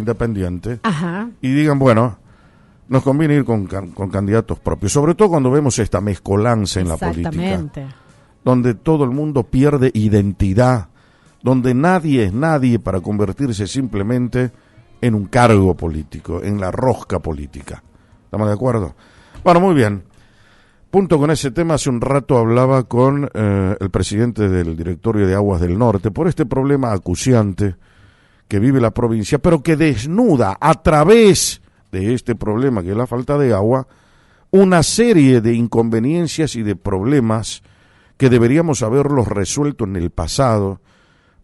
independiente, Ajá. y digan, bueno, nos conviene ir con candidatos propios, sobre todo cuando vemos esta mezcolanza en la política, Exactamente. donde todo el mundo pierde identidad, donde nadie es nadie para convertirse simplemente en un cargo político, en la rosca política. ¿Estamos de acuerdo? Bueno, muy bien. Punto con ese tema. Hace un rato hablaba con el presidente del Directorio de Aguas del Norte por este problema acuciante que vive la provincia, pero que desnuda a través de este problema, que es la falta de agua, una serie de inconveniencias y de problemas que deberíamos haberlos resuelto en el pasado,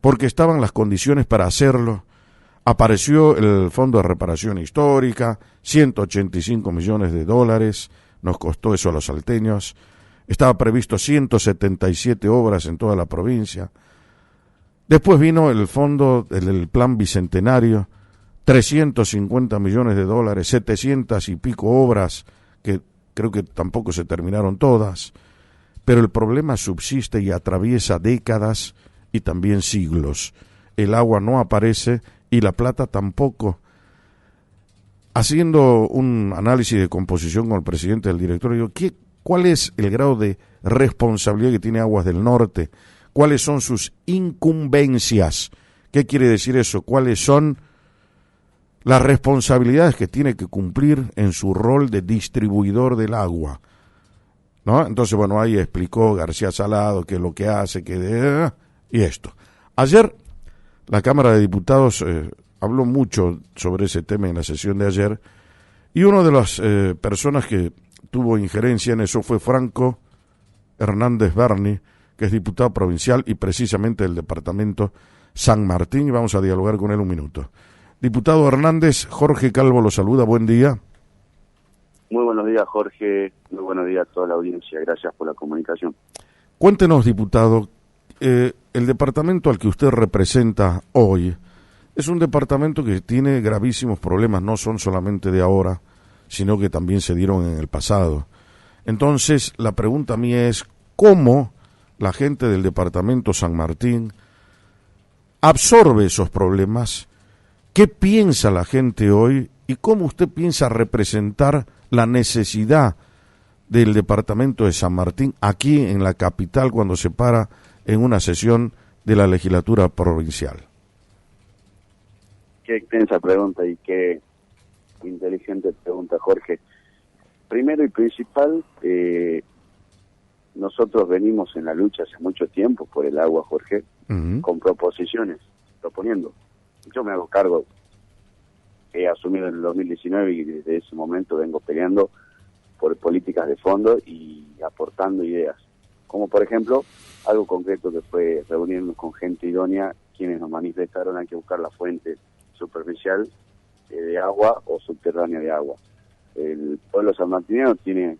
porque estaban las condiciones para hacerlo. Apareció el Fondo de Reparación Histórica, 185 millones de dólares, nos costó eso a los salteños. Estaba previsto 177 obras en toda la provincia. Después vino el fondo del Plan Bicentenario, 350 millones de dólares, 700 y pico obras, que creo que tampoco se terminaron todas, pero el problema subsiste y atraviesa décadas y también siglos. El agua no aparece y la plata tampoco. Haciendo un análisis de composición con el presidente del directorio, ¿cuál es el grado de responsabilidad que tiene Aguas del Norte? ¿Cuáles son sus incumbencias? ¿Qué quiere decir eso? ¿Cuáles son las responsabilidades que tiene que cumplir en su rol de distribuidor del agua? ¿No? Entonces, bueno, ahí explicó García Salado qué es lo que hace, y esto. Ayer la Cámara de Diputados habló mucho sobre ese tema en la sesión de ayer, y una de las personas que tuvo injerencia en eso fue Franco Hernández Berni, que es diputado provincial y precisamente del departamento San Martín, y vamos a dialogar con él un minuto. Diputado Hernández, Jorge Calvo lo saluda, buen día. Muy buenos días, Jorge, muy buenos días a toda la audiencia, gracias por la comunicación. Cuéntenos, diputado, el departamento al que usted representa hoy es un departamento que tiene gravísimos problemas, no son solamente de ahora, sino que también se dieron en el pasado. Entonces, la pregunta mía es, ¿cómo la gente del departamento San Martín absorbe esos problemas? ¿Qué piensa la gente hoy y cómo usted piensa representar la necesidad del departamento de San Martín aquí en la capital cuando se para en una sesión de la legislatura provincial? Qué extensa pregunta y qué inteligente pregunta, Jorge. Primero y principal, nosotros venimos en la lucha hace mucho tiempo por el agua, Jorge, con proposiciones, proponiendo. Yo me hago cargo, he asumido en el 2019 y desde ese momento vengo peleando por políticas de fondo y aportando ideas. Como por ejemplo, algo concreto que fue reunirnos con gente idónea, quienes nos manifestaron hay que buscar la fuente superficial de agua o subterránea de agua. El pueblo sanmartiniano tiene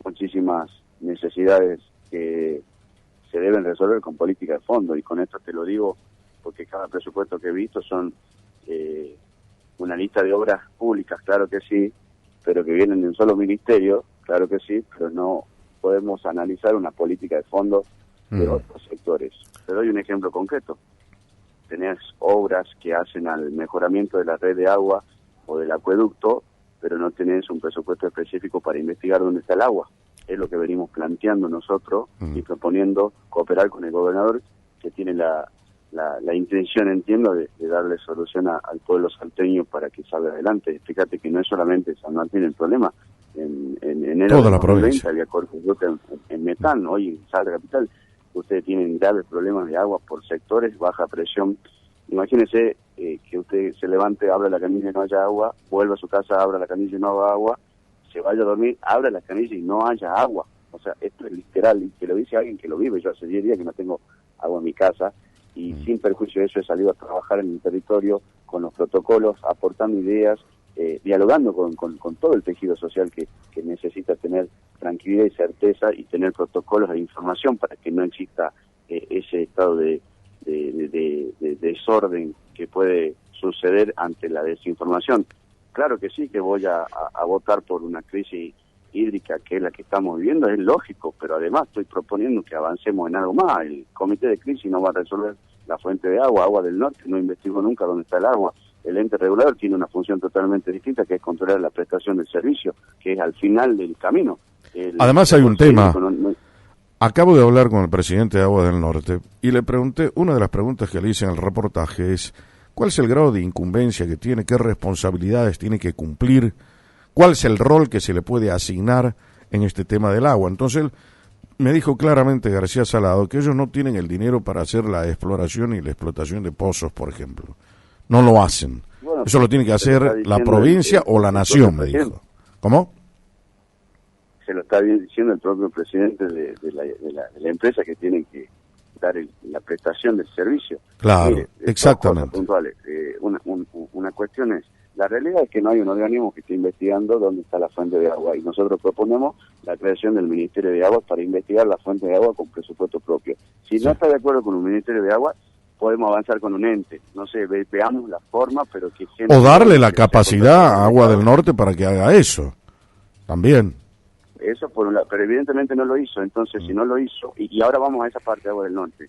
muchísimas necesidades que se deben resolver con política de fondo, y con esto te lo digo porque cada presupuesto que he visto son una lista de obras públicas, claro que sí, pero que vienen de un solo ministerio, claro que sí, pero no podemos analizar una política de fondo de otros sectores. Te doy un ejemplo concreto. Tenés obras que hacen al mejoramiento de la red de agua o del acueducto, pero no tenés un presupuesto específico para investigar dónde está el agua. Es lo que venimos planteando nosotros y proponiendo cooperar con el gobernador, que tiene la intención, entiendo, de darle solución al pueblo salteño para que salga adelante. Fíjate que no es solamente San Martín el problema. En enero toda de la 2020 provincia había cortes en Metán, hoy en Salta Capital. Ustedes tienen graves problemas de agua por sectores, baja presión. Imagínese que usted se levante, abra la canilla y no haya agua, vuelva a su casa, abra la canilla y no haya agua, se vaya a dormir, abra la canilla y no haya agua. O sea, esto es literal, y que lo dice alguien que lo vive. Yo hace 10 días que no tengo agua en mi casa, y sin perjuicio de eso he salido a trabajar en el territorio con los protocolos, aportando ideas, dialogando con todo el tejido social que necesita tener tranquilidad y certeza y tener protocolos de información para que no exista ese estado de desorden que puede suceder ante la desinformación. Claro que sí, que voy a votar por una crisis hídrica que es la que estamos viviendo, es lógico, pero además estoy proponiendo que avancemos en algo más. El comité de crisis no va a resolver la fuente de agua del norte, no investigó nunca dónde está el agua. el ente regulador tiene una función totalmente distinta, que es controlar la prestación del servicio, que es al final del camino. Además hay un tema. Acabo de hablar con el presidente de Aguas del Norte y le pregunté, una de las preguntas que le hice en el reportaje es, ¿cuál es el grado de incumbencia que tiene? ¿Qué responsabilidades tiene que cumplir? ¿Cuál es el rol que se le puede asignar en este tema del agua? Entonces él me dijo claramente, García Salado, que ellos no tienen el dinero para hacer la exploración y la explotación de pozos, por ejemplo. No lo hacen. Bueno, eso lo tiene que hacer la provincia o la nación, me dijo. ¿Cómo? Se lo está diciendo el propio presidente de la empresa, que tienen que dar la prestación del servicio. Claro, mire, exactamente. Puntuales. Una cuestión es, la realidad es que no hay un organismo que esté investigando dónde está la fuente de agua, y nosotros proponemos la creación del Ministerio de Aguas para investigar la fuente de agua con presupuesto propio. Si no está de acuerdo con un Ministerio de Agua, podemos avanzar con un ente, no sé, veamos la forma, pero que... O darle la capacidad a Agua del Norte para que haga eso, también. Eso por un lado, pero evidentemente no lo hizo. Entonces, si no lo hizo, y ahora vamos a esa parte de Agua del Norte,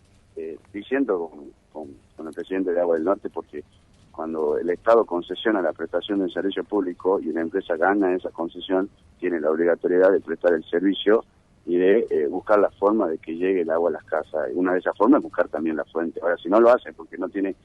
diciendo con el presidente de Agua del Norte, porque cuando el Estado concesiona la prestación del servicio público y una empresa gana esa concesión, tiene la obligatoriedad de prestar el servicio y de buscar la forma de que llegue el agua a las casas. Y una de esas formas es buscar también la fuente. Ahora, si no lo hace porque no tiene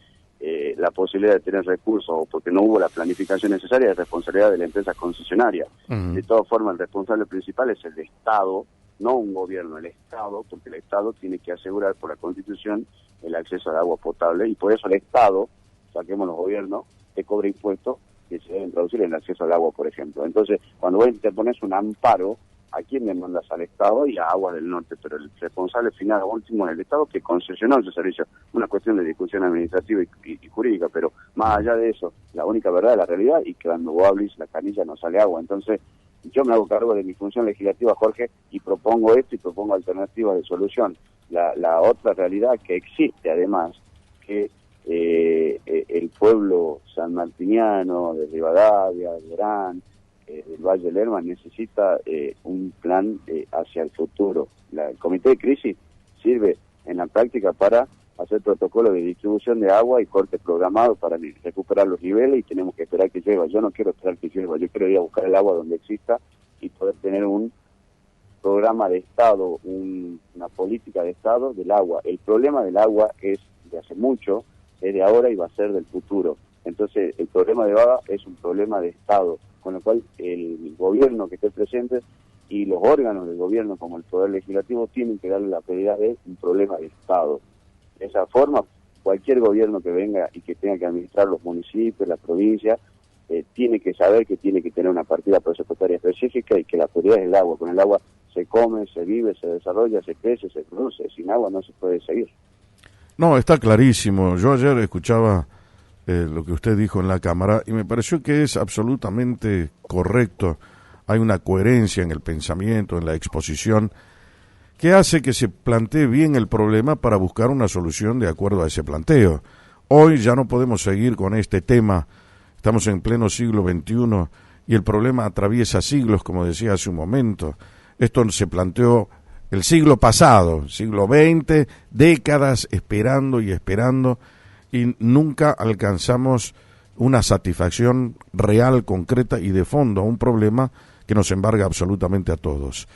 la posibilidad de tener recursos o porque no hubo la planificación necesaria, es responsabilidad de la empresa concesionaria. De todas formas, el responsable principal es el Estado, no un gobierno, el Estado, porque el Estado tiene que asegurar por la Constitución el acceso al agua potable, y por eso el Estado, saquemos los gobiernos, te cobra impuestos que se deben traducir en el acceso al agua, por ejemplo. Entonces, cuando vos te pones un amparo, ¿a quién le mandas? Al Estado y a Aguas del Norte, pero el responsable final último es el Estado, que concesionó ese servicio. Una cuestión de discusión administrativa y jurídica, pero más allá de eso, la única verdad es la realidad, y que cuando vos abrís la canilla no sale agua. Entonces, yo me hago cargo de mi función legislativa, Jorge, y propongo esto y propongo alternativas de solución. La otra realidad que existe, además, que el pueblo sanmartiniano de Rivadavia, de Orán, del Valle del Lerma, necesita un plan hacia el futuro. El comité de crisis sirve en la práctica para hacer protocolos de distribución de agua y corte programado para recuperar los niveles, y tenemos que esperar que llueva. Yo no quiero esperar que llueva, yo quiero ir a buscar el agua donde exista y poder tener un programa de Estado, una política de Estado del agua. El problema del agua es de hace mucho, es de ahora y va a ser del futuro. Entonces, el problema de agua es un problema de Estado, con lo cual el gobierno que esté presente y los órganos del gobierno, como el Poder Legislativo, tienen que darle la prioridad de un problema de Estado. De esa forma, cualquier gobierno que venga y que tenga que administrar los municipios, la provincia, tiene que saber que tiene que tener una partida presupuestaria específica, y que la prioridad es el agua. Con el agua se come, se vive, se desarrolla, se crece, se produce. Sin agua no se puede seguir. No, está clarísimo. Yo ayer escuchaba lo que usted dijo en la Cámara y me pareció que es absolutamente correcto. Hay una coherencia en el pensamiento, en la exposición, que hace que se plantee bien el problema para buscar una solución de acuerdo a ese planteo. Hoy ya no podemos seguir con este tema. Estamos en pleno siglo XXI y el problema atraviesa siglos, como decía hace un momento. Esto se planteó el siglo pasado, siglo XX, décadas esperando y esperando, y nunca alcanzamos una satisfacción real, concreta y de fondo a un problema que nos embarga absolutamente a todos.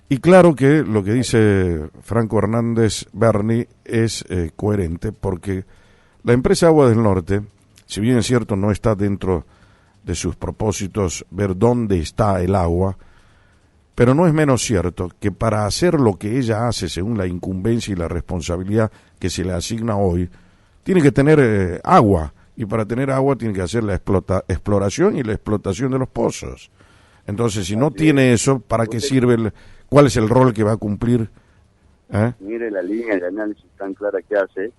Y claro que lo que dice Franco Hernández Berni es coherente, porque la empresa Agua del Norte, si bien es cierto no está dentro de sus propósitos ver dónde está el agua, pero no es menos cierto que para hacer lo que ella hace según la incumbencia y la responsabilidad que se le asigna hoy, tiene que tener agua, y para tener agua tiene que hacer la exploración y la explotación de los pozos. Entonces, si no tiene eso, ¿para qué sirve? ¿Cuál es el rol que va a cumplir? Mire la línea de análisis tan clara que hace,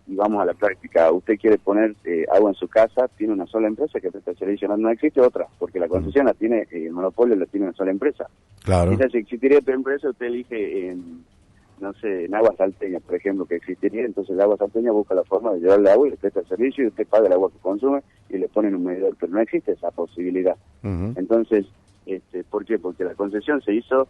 y vamos a la práctica. Usted quiere poner agua en su casa, tiene una sola empresa que presta el servicio, no existe otra, porque la concesión la tiene, el monopolio la tiene una sola empresa. Claro. Quizás si existiría otra empresa, usted elige no sé, en Agua Salteña, por ejemplo, que existiría, entonces el Agua Salteña busca la forma de llevarle agua y le presta el servicio, y usted paga el agua que consume y le ponen un medidor, pero no existe esa posibilidad. Entonces, ¿por qué? Porque la concesión se hizo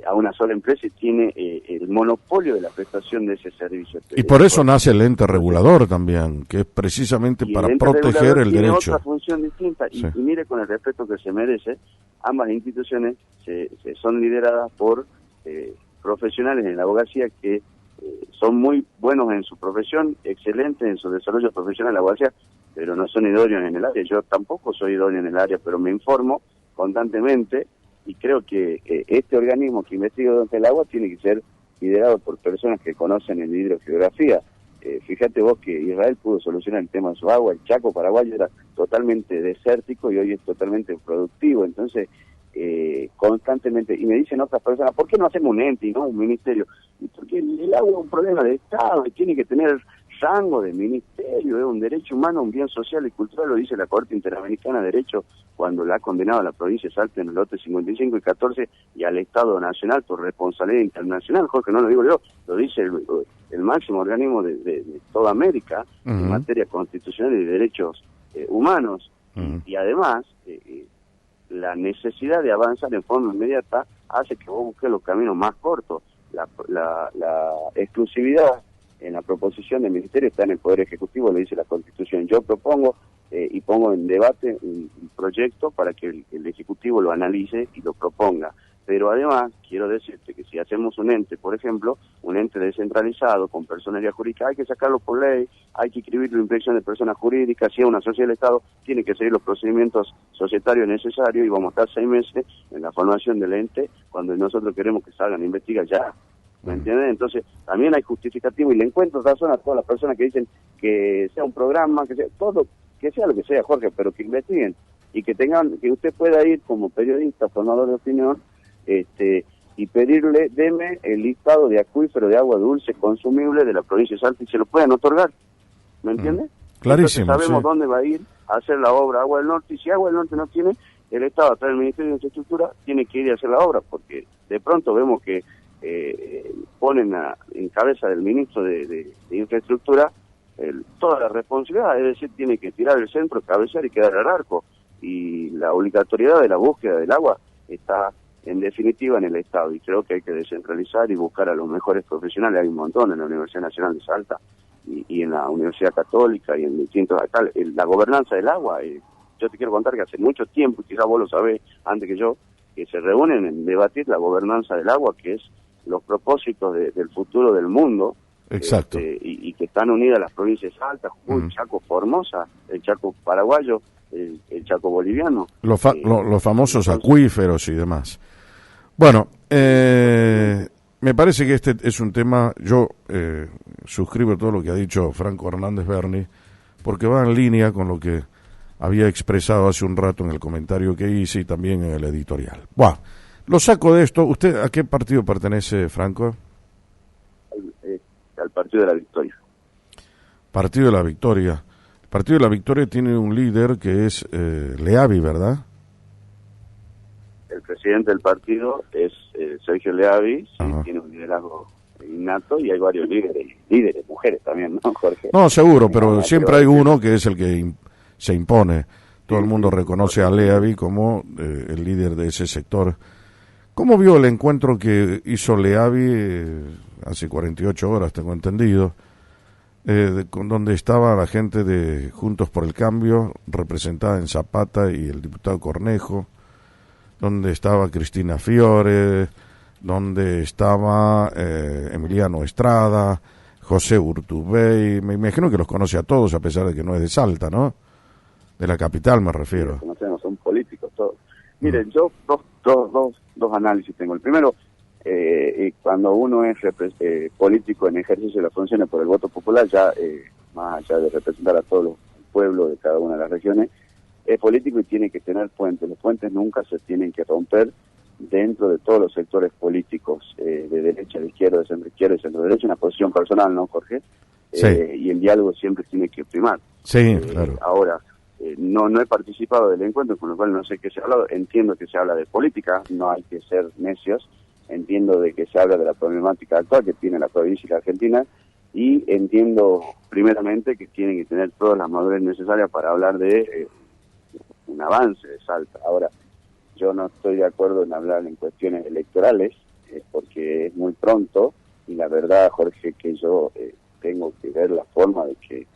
a una sola empresa y tiene el monopolio de la prestación de ese servicio. Y por eso nace el ente regulador también, que es precisamente para proteger el tiene derecho. Otra función distinta, Sí. y mire, con el respeto que se merece, ambas instituciones son lideradas por profesionales en la abogacía que son muy buenos en su profesión, excelentes en su desarrollo profesional en la abogacía, pero no son idóneos en el área. Yo tampoco soy idóneo en el área, pero me informo constantemente y creo que este organismo que investiga durante el agua tiene que ser liderado por personas que conocen en hidrogeografía. Fíjate vos que Israel pudo solucionar el tema de su agua, el Chaco paraguayo era totalmente desértico y hoy es totalmente productivo, entonces constantemente, y me dicen otras personas, ¿por qué no hacemos un ente y no un ministerio? Porque el agua es un problema de Estado y tiene que tener rango de ministerio, es un derecho humano, un bien social y cultural, lo dice la Corte Interamericana de Derechos cuando la ha condenado a la provincia de Salta en el lote 55 y 14 y al Estado Nacional por responsabilidad internacional. Jorge, no lo digo yo, lo dice el máximo organismo de toda América en materia constitucional y de derechos humanos. Y además, la necesidad de avanzar en forma inmediata hace que vos busques los caminos más cortos. La exclusividad en la proposición del Ministerio está en el Poder Ejecutivo, le dice la Constitución. Yo propongo y pongo en debate un proyecto para que el Ejecutivo lo analice y lo proponga. Pero además, quiero decirte que si hacemos un ente, por ejemplo, un ente descentralizado con personería jurídica, hay que sacarlo por ley, hay que inscribirlo en inspección de personas jurídicas, si es una sociedad del Estado, tiene que seguir los procedimientos societarios necesarios y vamos a estar 6 meses en la formación del ente cuando nosotros queremos que salgan a investigar ya. ¿Me entiendes? Entonces, también hay justificativo y le encuentro razón a todas las personas que dicen que sea un programa, que sea todo, que sea lo que sea, Jorge, pero que investiguen y que usted pueda ir como periodista, formador de opinión, y pedirle, deme el listado de acuífero de agua dulce consumible de la provincia de Salta y se lo puedan otorgar. ¿Me entiende? Clarísimo. Entonces sabemos sí. dónde va a ir a hacer la obra Agua del Norte, y si Agua del Norte no tiene, el Estado a través del Ministerio de Infraestructura tiene que ir a hacer la obra, porque de pronto vemos que ponen en cabeza del ministro de Infraestructura toda la responsabilidad, es decir, tiene que tirar el centro, cabecear y quedar al arco, y la obligatoriedad de la búsqueda del agua está en definitiva en el Estado, y creo que hay que descentralizar y buscar a los mejores profesionales. Hay un montón en la Universidad Nacional de Salta y en la Universidad Católica y en distintos acá, la gobernanza del agua. Yo te quiero contar que hace mucho tiempo, quizás vos lo sabés antes que yo, que se reúnen en debatir la gobernanza del agua, que es los propósitos del futuro del mundo. Exacto. Y que están unidas las provincias de Salta, Jujuy, Chaco, Formosa, el Chaco paraguayo, el Chaco boliviano. Los famosos acuíferos y demás. Bueno, me parece que este es un tema, yo suscribo todo lo que ha dicho Franco Hernández Berni, porque va en línea con lo que había expresado hace un rato en el comentario que hice y también en el editorial. Bueno, lo saco de esto. ¿Usted a qué partido pertenece, Franco? Al Partido de la Victoria. Partido de la Victoria. El Partido de la Victoria tiene un líder que es Leavi, ¿verdad? El presidente del partido es Sergio Leavi, sí, tiene un liderazgo innato y hay varios líderes, mujeres también, ¿no, Jorge? No, seguro, pero siempre hay uno que es el que se impone. Todo el mundo reconoce a Leavi como el líder de ese sector. ¿Cómo vio el encuentro que hizo Leavi hace 48 horas, tengo entendido, donde estaba la gente de Juntos por el Cambio, representada en Zapata y el diputado Cornejo, donde estaba Cristina Fiore, donde estaba Emiliano Estrada, José Urtubey? Me imagino que los conoce a todos, a pesar de que no es de Salta, ¿no? De la capital me refiero. Sí, conocemos, son políticos todos. Miren, yo dos análisis tengo. El primero, cuando uno es político en ejercicio de las funciones por el voto popular, ya más allá de representar a todo el pueblo de cada una de las regiones, es político y tiene que tener puentes. Los puentes nunca se tienen que romper dentro de todos los sectores políticos, de derecha, de izquierda, de centro izquierda, de centro derecha, una posición personal, ¿no, Jorge? Sí. Y el diálogo siempre tiene que primar. Sí, claro. Ahora, no he participado del encuentro, con lo cual no sé qué se ha hablado. Entiendo que se habla de política, no hay que ser necios. Entiendo de que se habla de la problemática actual que tiene la provincia y la Argentina, y entiendo primeramente que tienen que tener todas las madurez necesarias para hablar de un avance de Salta. Ahora, yo no estoy de acuerdo en hablar en cuestiones electorales, porque es muy pronto, y la verdad, Jorge, que yo tengo que ver la forma de que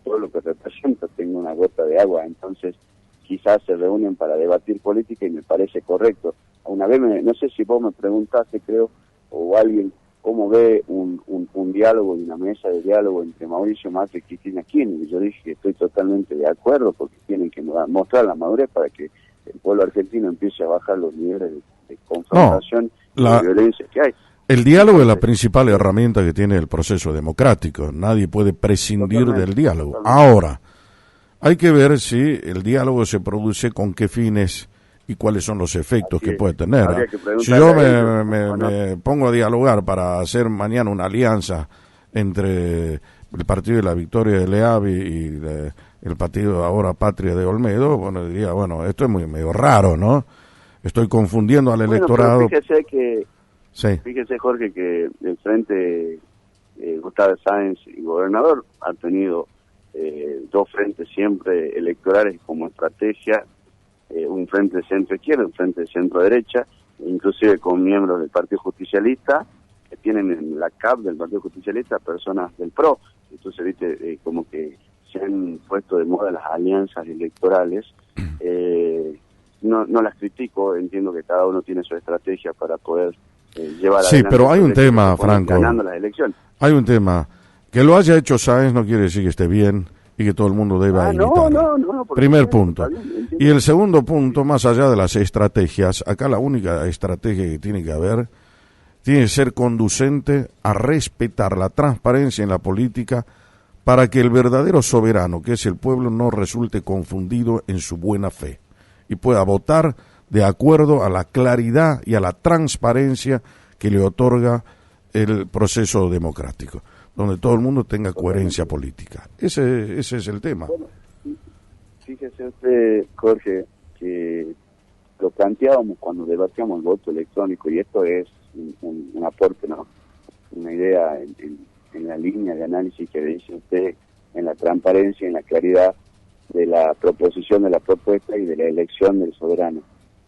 todo lo que representa tenga una gota de agua. Entonces quizás se reúnen para debatir política y me parece correcto. Una vez, no sé si vos me preguntaste, creo, o alguien, cómo ve un diálogo y una mesa de diálogo entre Mauricio Macri y Cristina Kirchner, y yo dije que estoy totalmente de acuerdo, porque tienen que mostrar la madurez para que el pueblo argentino empiece a bajar los niveles de confrontación y de violencia que hay. El diálogo es la principal herramienta que tiene el proceso democrático. Nadie puede prescindir del diálogo. Ahora, hay que ver si el diálogo se produce, con qué fines y cuáles son los efectos que puede tener. Si yo me pongo a dialogar para hacer mañana una alianza entre el Partido de la Victoria de Leavi y el partido ahora Patria de Olmedo, bueno, diría, bueno, esto es medio raro, ¿no? Estoy confundiendo al electorado. Fíjese, Jorge, que el Frente Gustavo Sáenz y Gobernador han tenido dos frentes siempre electorales como estrategia, un frente de centro-izquierda, un frente de centro-derecha, inclusive con miembros del Partido Justicialista, que tienen en la CAP del Partido Justicialista personas del PRO. Entonces, viste, como que se han puesto de moda las alianzas electorales. No las critico, entiendo que cada uno tiene su estrategia para poder llevar adelante. Sí, pero hay un tema, Franco. Ganando las elecciones. Hay un tema. Que lo haya hecho Sáenz no quiere decir que esté bien y que todo el mundo deba imitarlo. No. Primer punto. Y el segundo punto, más allá de las estrategias, acá la única estrategia que tiene que haber tiene que ser conducente a respetar la transparencia en la política para que el verdadero soberano, que es el pueblo, no resulte confundido en su buena fe y pueda votar de acuerdo a la claridad y a la transparencia que le otorga el proceso democrático, donde todo el mundo tenga coherencia política. Ese es el tema. Bueno, fíjese usted, Jorge, que lo planteábamos cuando debatíamos el voto electrónico, y esto es un aporte, ¿no? Una idea en la línea de análisis que dice usted, en la transparencia, en la claridad de la proposición de la propuesta y de la elección del soberano.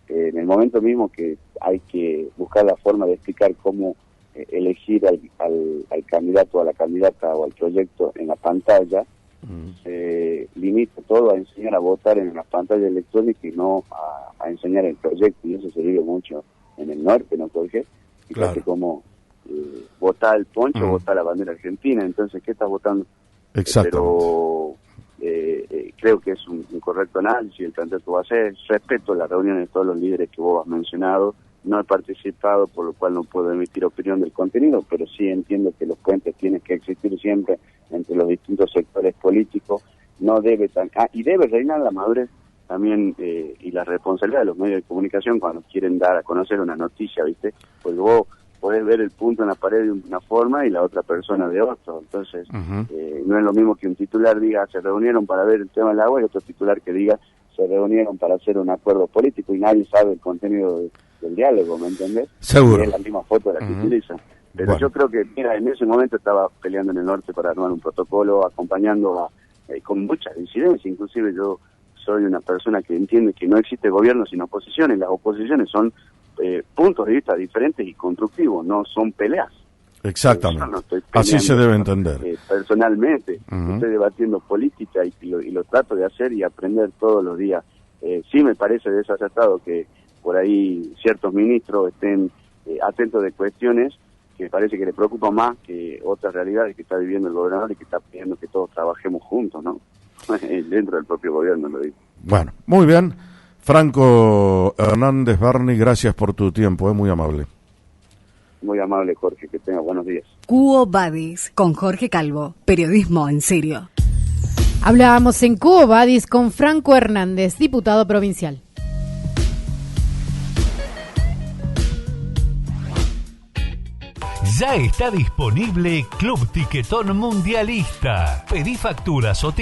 En el momento mismo que hay que buscar la forma de explicar cómo elegir al candidato, a la candidata o al proyecto en la pantalla, limita todo a enseñar a votar en la pantalla electrónica y no a enseñar el proyecto, y eso se vive mucho en el norte, ¿no, Jorge? Fíjate cómo votar el poncho, votar la bandera argentina, entonces, ¿qué estás votando? Exacto. Pero creo que es un correcto análisis, el planteo que va a hacer. Respeto las reuniones de todos los líderes que vos has mencionado, no he participado, por lo cual no puedo emitir opinión del contenido, pero sí entiendo que los puentes tienen que existir siempre entre los distintos sectores políticos. No debe y debe reinar la madurez también y la responsabilidad de los medios de comunicación cuando quieren dar a conocer una noticia, ¿viste? Porque vos podés ver el punto en la pared de una forma y la otra persona de otra. Entonces, no es lo mismo que un titular diga se reunieron para ver el tema del agua y otro titular que diga se reunieron para hacer un acuerdo político, y nadie sabe el contenido del diálogo, ¿me entendés? Seguro. Y es la misma foto de la que utilizan. Pero yo creo que, mira, en ese momento estaba peleando en el norte para armar un protocolo, acompañando con muchas incidencias. Inclusive yo soy una persona que entiende que no existe gobierno sin oposiciones. Las oposiciones son puntos de vista diferentes y constructivos, no son peleas. Exactamente. No así se debe entender. Personalmente, estoy debatiendo política y lo trato de hacer y aprender todos los días. Sí me parece desacertado que por ahí ciertos ministros estén atentos de cuestiones que parece que le preocupa más que otras realidades que está viviendo el gobernador y que está pidiendo que todos trabajemos juntos, ¿no? Dentro del propio gobierno, lo digo. Bueno, muy bien. Franco Hernández Barney, gracias por tu tiempo, muy amable. Muy amable, Jorge, que tenga buenos días. Quo Vadis, con Jorge Calvo, periodismo en serio. Hablábamos en Quo Vadis con Franco Hernández, diputado provincial. Ya está disponible Club Tiquetón Mundialista. Pedí facturas o